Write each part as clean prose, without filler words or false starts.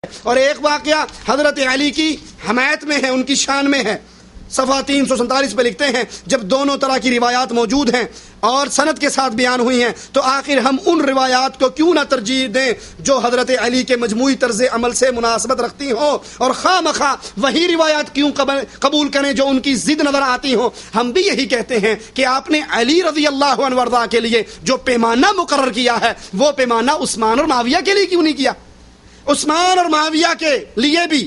اور ایک واقعہ حضرت علی کی حمایت میں ہے، ان کی شان میں ہے۔ صفحہ 347 پہ لکھتے ہیں جب دونوں طرح کی روایات موجود ہیں اور سند کے ساتھ بیان ہوئی ہیں تو آخر ہم ان روایات کو کیوں نہ ترجیح دیں جو حضرت علی کے مجموعی طرز عمل سے مناسبت رکھتی ہوں، اور خواہ مخواہ وہی روایات کیوں قبول کریں جو ان کی ضد نظر آتی ہوں۔ ہم بھی یہی کہتے ہیں کہ آپ نے علی رضی اللہ عنہ وارضا کے لیے جو پیمانہ مقرر کیا ہے وہ پیمانہ عثمان اور معاویہ کے لیے کیوں نہیں کیا؟ عثمان اور معاویہ کے لیے بھی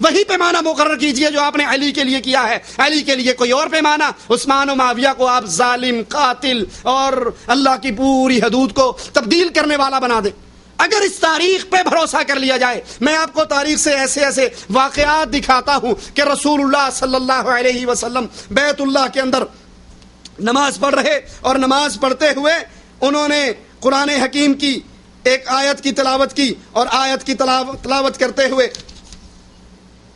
وہی پیمانہ مقرر کیجئے جو آپ نے علی کے لیے کیا ہے۔ علی کے لیے کوئی اور پیمانہ، عثمان و معاویہ کو آپ ظالم، قاتل اور اللہ کی پوری حدود کو تبدیل کرنے والا بنا دیں۔ اگر اس تاریخ پہ بھروسہ کر لیا جائے، میں آپ کو تاریخ سے ایسے واقعات دکھاتا ہوں کہ رسول اللہ صلی اللہ علیہ وسلم بیت اللہ کے اندر نماز پڑھ رہے اور نماز پڑھتے ہوئے انہوں نے قرآن حکیم کی ایک آیت کی تلاوت کی، اور آیت کی تلاوت کرتے ہوئے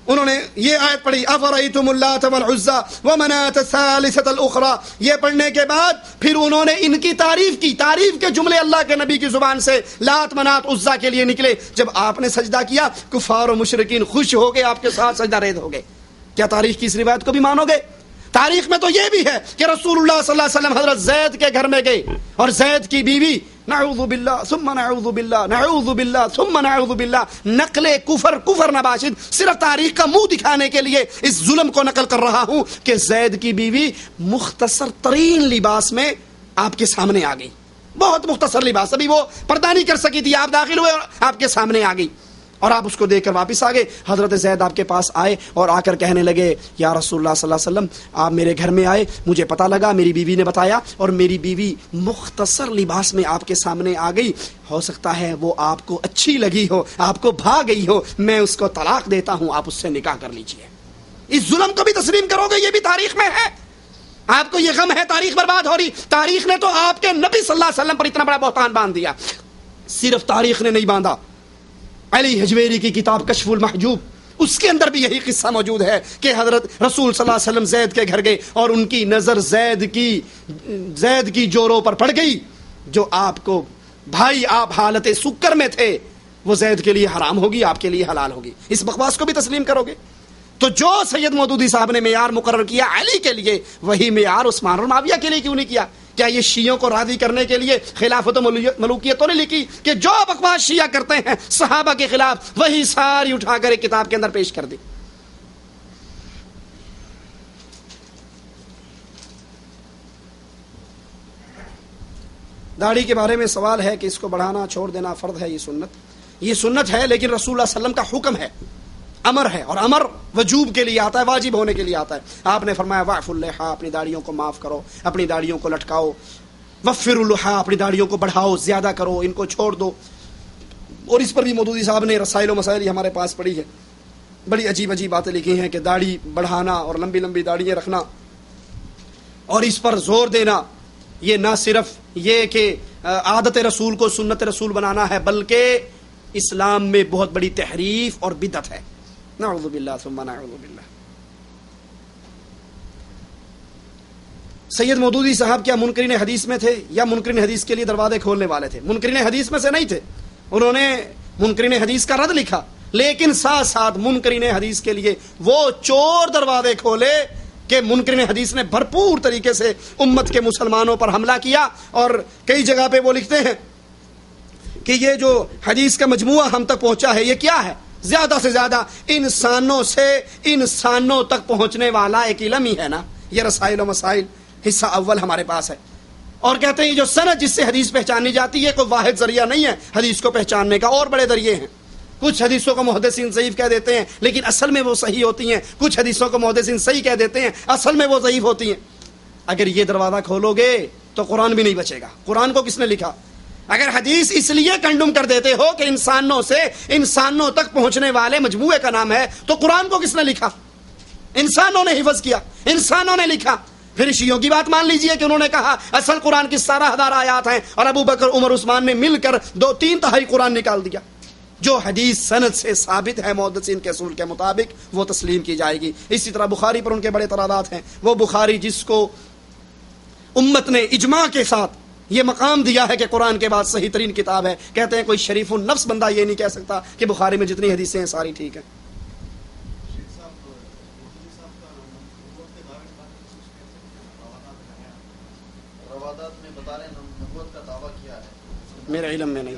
انہوں نے یہ آیت پڑھی افرأیتم اللات والعزی ومناة الثالثة الاخرى۔ یہ پڑھنے کے بعد پھر انہوں نے ان کی تعریف کی، تعریف کے جملے اللہ کے نبی کی زبان سے لات منات عزا کے لیے نکلے۔ جب آپ نے سجدہ کیا کفار و مشرکین خوش ہو گئے، آپ کے ساتھ سجدہ ریز ہو گئے۔ کیا تاریخ کی اس روایت کو بھی مانو گے؟ تاریخ میں تو یہ بھی ہے کہ رسول اللہ صلی اللہ علیہ وسلم حضرت زید کے گھر میں گئے اور زید کی بیوی نعوذ باللہ ثم نعوذ باللہ نعوذ باللہ ثم نعوذ باللہ، نقل کفر نباشد، صرف تاریخ کا منہ دکھانے کے لیے اس ظلم کو نقل کر رہا ہوں کہ زید کی بیوی مختصر ترین لباس میں آپ کے سامنے آ گئی، بہت مختصر لباس، ابھی وہ پردہ نہیں کر سکی تھی، آپ داخل ہوئے اور آپ کے سامنے آ گئی اور آپ اس کو دیکھ کر واپس آ گئے۔ حضرت زید آپ کے پاس آئے اور آ کر کہنے لگے یا رسول اللہ صلی اللہ علیہ وسلم، آپ میرے گھر میں آئے، مجھے پتہ لگا، میری بیوی نے بتایا، اور میری بیوی مختصر لباس میں آپ کے سامنے آ گئی، ہو سکتا ہے وہ آپ کو اچھی لگی ہو، آپ کو بھا گئی ہو، میں اس کو طلاق دیتا ہوں، آپ اس سے نکاح کر لیجئے۔ اس ظلم کو بھی تسلیم کرو گے؟ یہ بھی تاریخ میں ہے۔ آپ کو یہ غم ہے تاریخ برباد ہو رہی؟ تاریخ نے تو آپ کے نبی صلی اللہ علیہ وسلم پر اتنا بڑا بہتان باندھ دیا، صرف تاریخ نے نہیں باندھا۔ علی حجویری کی کتاب کشف المحجوب، اس کے اندر بھی یہی قصہ موجود ہے کہ حضرت رسول صلی اللہ علیہ وسلم زید کے گھر گئے اور ان کی نظر زید کی جوروں پر پڑ گئی، جو آپ کو بھائی آپ حالت سکر میں تھے، وہ زید کے لیے حرام ہوگی، آپ کے لیے حلال ہوگی۔ اس بکواس کو بھی تسلیم کرو گے؟ تو جو سید مودودی صاحب نے معیار مقرر کیا علی کے لیے، وہی معیار عثمان اور معاویہ کے لیے کیوں نہیں کیا؟ کیا یہ شیعوں کو راضی کرنے کے لیے خلافت و ملوکیت تو نہیں لکھی کہ جو بکواس شیعہ کرتے ہیں صحابہ کے خلاف وہی ساری اٹھا کر ایک کتاب کے اندر پیش کر دی؟ داڑھی کے بارے میں سوال ہے کہ اس کو بڑھانا چھوڑ دینا فرض ہے؟ یہ سنت ہے، لیکن رسول اللہ صلی اللہ علیہ وسلم کا حکم ہے، امر ہے، اور امر وجوب کے لیے آتا ہے، واجب ہونے کے لیے آتا ہے۔ آپ نے فرمایا واعف اللحى، اپنی داڑھیوں کو معاف کرو، اپنی داڑھیوں کو لٹکاؤ، وفر اللحى، اپنی داڑھیوں کو بڑھاؤ، زیادہ کرو، ان کو چھوڑ دو۔ اور اس پر بھی مودودی صاحب نے رسائل و مسائل ہمارے پاس پڑھی ہے، بڑی عجیب باتیں لکھی ہیں کہ داڑھی بڑھانا اور لمبی لمبی داڑھیاں رکھنا اور اس پر زور دینا، یہ نہ صرف یہ کہ عادت رسول کو سنت رسول بنانا ہے، بلکہ اسلام میں بہت بڑی تحریف اور بدعت ہے۔ نعوذ باللہ ثم نعوذ باللہ۔ سید مودودی صاحب کیا منکرین حدیث میں تھے یا منکرین حدیث کے لیے دروازے کھولنے والے تھے؟ منکرین حدیث میں سے نہیں تھے، انہوں نے منکرین حدیث کا رد لکھا، لیکن ساتھ ساتھ منکرین حدیث کے لیے وہ چور دروازے کھولے کہ منکرین حدیث نے بھرپور طریقے سے امت کے مسلمانوں پر حملہ کیا، اور کئی جگہ پہ وہ لکھتے ہیں کہ یہ جو حدیث کا مجموعہ ہم تک پہنچا ہے یہ کیا ہے؟ زیادہ سے زیادہ انسانوں سے انسانوں تک پہنچنے والا ایک علم ہی ہے نا۔ یہ رسائل و مسائل حصہ اول ہمارے پاس ہے، اور کہتے ہیں یہ جو سند جس سے حدیث پہچانی جاتی ہے کوئی واحد ذریعہ نہیں ہے حدیث کو پہچاننے کا، اور بڑے ذریعے ہیں۔ کچھ حدیثوں کو محدثین ضعیف کہہ دیتے ہیں لیکن اصل میں وہ صحیح ہوتی ہیں، کچھ حدیثوں کو محدثین صحیح کہہ دیتے ہیں، اصل میں وہ ضعیف ہوتی ہیں۔ اگر یہ دروازہ کھولو گے تو قرآن بھی نہیں بچے گا۔ قرآن کو کس نے لکھا؟ اگر حدیث اس لیے کنڈم کر دیتے ہو کہ انسانوں سے انسانوں تک پہنچنے والے مجموعے کا نام ہے، تو قرآن کو کس نے لکھا؟ انسانوں نے حفظ کیا، انسانوں نے لکھا۔ پھر شیعوں کی بات مان لیجئے کہ انہوں نے کہا اصل قرآن کی 17,000 آیات ہیں اور ابو بکر عمر عثمان نے مل کر 2/3 قرآن نکال دیا۔ جو حدیث سند سے ثابت ہے محدثین کے اصول کے مطابق وہ تسلیم کی جائے گی۔ اسی طرح بخاری پر ان کے بڑے اعتراضات ہیں، وہ بخاری جس کو امت نے اجماع کے ساتھ یہ مقام دیا ہے کہ قرآن کے بعد صحیح ترین کتاب ہے. کہتے ہیں کوئی شریف النفس بندہ یہ نہیں کہہ سکتا کہ بخاری میں جتنی حدیثیں ہیں ساری ٹھیک ہیں. میرے علم میں نہیں.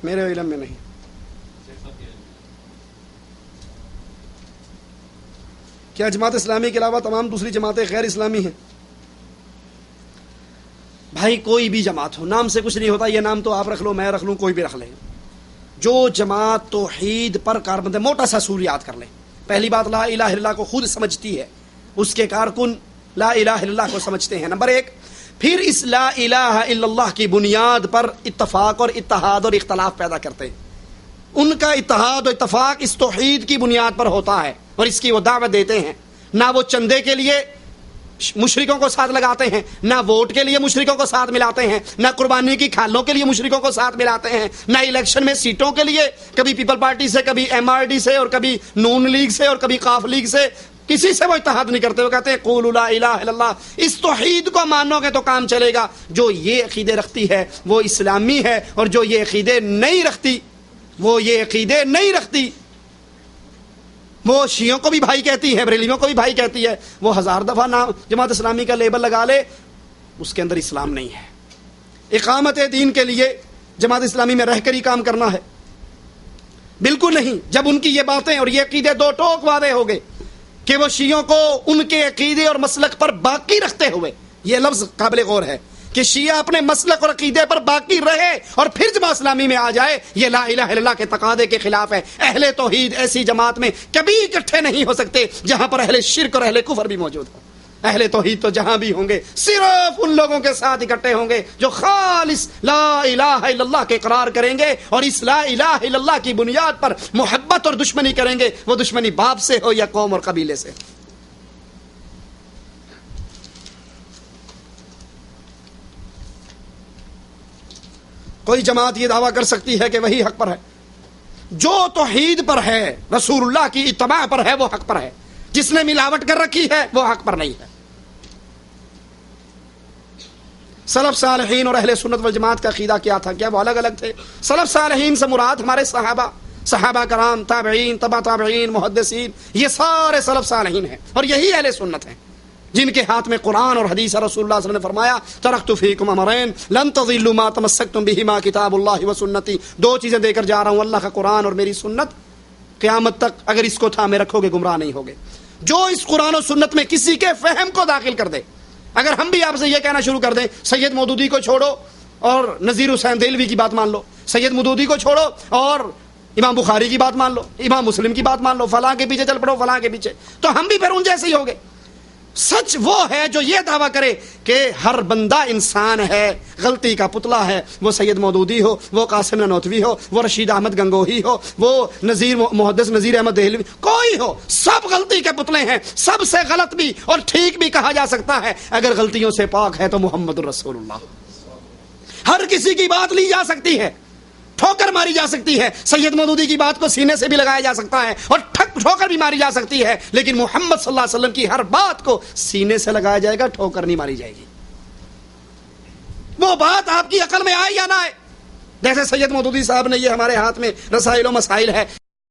میرے علم میں نہیں. کیا جماعت اسلامی کے علاوہ تمام دوسری جماعتیں غیر اسلامی ہیں؟ بھائی کوئی بھی جماعت ہو، نام سے کچھ نہیں ہوتا. یہ نام تو آپ رکھ لو، میں رکھ لوں، کوئی بھی رکھ لے. جو جماعت توحید پر کاربند ہے، موٹا سا اصول یاد کر لیں. پہلی بات، لا الہ الا اللہ کو خود سمجھتی ہے، اس کے کارکن لا الہ الا اللہ کو سمجھتے ہیں، نمبر ایک. پھر اس لا الہ الا اللہ کی بنیاد پر اتفاق اور اتحاد اور اختلاف پیدا کرتے ہیں. ان کا اتحاد و اتفاق اس توحید کی بنیاد پر ہوتا ہے اور اس کی وہ دعوت دیتے ہیں. نہ وہ چندے کے لیے مشرکوں کو ساتھ لگاتے ہیں، نہ ووٹ کے لیے مشرکوں کو ساتھ ملاتے ہیں، نہ قربانی کی کھالوں کے لیے مشرکوں کو ساتھ ملاتے ہیں، نہ الیکشن میں سیٹوں کے لیے کبھی پیپل پارٹی سے، کبھی ایم آر ڈی سے، اور کبھی نون لیگ سے، اور کبھی قاف لیگ سے. کسی سے وہ اتحاد نہیں کرتے. وہ کہتے ہیں قولوا لا الہ الا اللہ. اس توحید کو مانو گے تو کام چلے گا. جو یہ عقیدے رکھتی ہے وہ اسلامی ہے، اور جو یہ عقیدے نہیں رکھتی وہ شیعوں کو بھی بھائی کہتی ہے، بریلویوں کو بھی بھائی کہتی ہے. وہ 1000 دفعہ نام جماعت اسلامی کا لیبل لگا لے، اس کے اندر اسلام نہیں ہے. اقامت دین کے لیے جماعت اسلامی میں رہ کر ہی کام کرنا ہے؟ بالکل نہیں. جب ان کی یہ باتیں اور یہ عقیدے دو ٹوک واضح ہو گئے کہ وہ شیعوں کو ان کے عقیدے اور مسلک پر باقی رکھتے ہوئے، یہ لفظ قابل غور ہے کہ شیعہ اپنے مسلک اور عقیدے پر باقی رہے اور پھر جماعت اسلامی میں آ جائے، یہ لا الہ الا اللہ کے تقاضے کے خلاف ہے. اہل توحید ایسی جماعت میں کبھی اکٹھے نہیں ہو سکتے جہاں پر اہل شرک اور اہل کفر بھی موجود ہوں. اہل توحید تو جہاں بھی ہوں گے صرف ان لوگوں کے ساتھ اکٹھے ہوں گے جو خالص لا الہ الا اللہ کے اقرار کریں گے اور اس لا الہ الا اللہ کی بنیاد پر محبت اور دشمنی کریں گے. وہ دشمنی باپ سے ہو یا قوم اور قبیلے سے. کوئی جماعت یہ دعویٰ کر سکتی ہے کہ وہی حق پر ہے؟ جو توحید پر ہے، رسول اللہ کی اتباع پر ہے، وہ حق پر ہے. جس نے ملاوٹ کر رکھی ہے وہ حق پر نہیں ہے. سلف صالحین اور اہل سنت والجماعت کا عقیدہ کیا تھا؟ کیا وہ الگ الگ تھے؟ سلف صالحین سے مراد ہمارے صحابہ کرام، تابعین، تبع تابعین، محدثین، یہ سارے سلف صالحین ہیں اور یہی اہل سنت ہیں جن کے ہاتھ میں قرآن اور حدیث. رسول اللہ صلی اللہ علیہ وسلم نے فرمایا ترکت فیکم امرین لن تضلوا ما تمسکتم بہما کتاب اللہ و سنتی. 2 چیزیں دے کر جا رہا ہوں، اللہ کا قرآن اور میری سنت. قیامت تک اگر اس کو تھامے رکھو گے گمراہ نہیں ہوگے. جو اس قرآن و سنت میں کسی کے فہم کو داخل کر دے، اگر ہم بھی آپ سے یہ کہنا شروع کر دیں سید مودودی کو چھوڑو اور نذیر حسین دہلوی کی بات مان لو، سید مودودی کو چھوڑو اور امام بخاری کی بات مان لو، امام مسلم کی بات مان لو، فلاں کے پیچھے چل پڑو، فلاں کے پیچھے، تو ہم بھی پھر ان جیسے ہی ہو گئے. سچ وہ ہے جو یہ دعویٰ کرے کہ ہر بندہ انسان ہے، غلطی کا پتلا ہے. وہ سید مودودی ہو، وہ قاسم نانوتوی ہو، وہ رشید احمد گنگوہی ہو، وہ محدث نذیر احمد دہلوی، کوئی ہو، سب غلطی کے پتلے ہیں. سب سے غلط بھی اور ٹھیک بھی کہا جا سکتا ہے. اگر غلطیوں سے پاک ہے تو محمد الرسول اللہ. ہر کسی کی بات لی جا سکتی ہے، ٹھوکر ماری جا سکتی ہے. سید مودودی کی بات کو سینے سے بھی لگایا جا سکتا ہے اور ٹھوکر بھی ماری جا سکتی ہے، لیکن محمد صلی اللہ علیہ وسلم کی ہر بات کو سینے سے لگایا جائے گا، ٹھوکر نہیں ماری جائے گی. وہ بات آپ کی عقل میں آئے یا نہ آئے. جیسے سید مودودی صاحب نے، یہ ہمارے ہاتھ میں رسائل و مسائل ہے.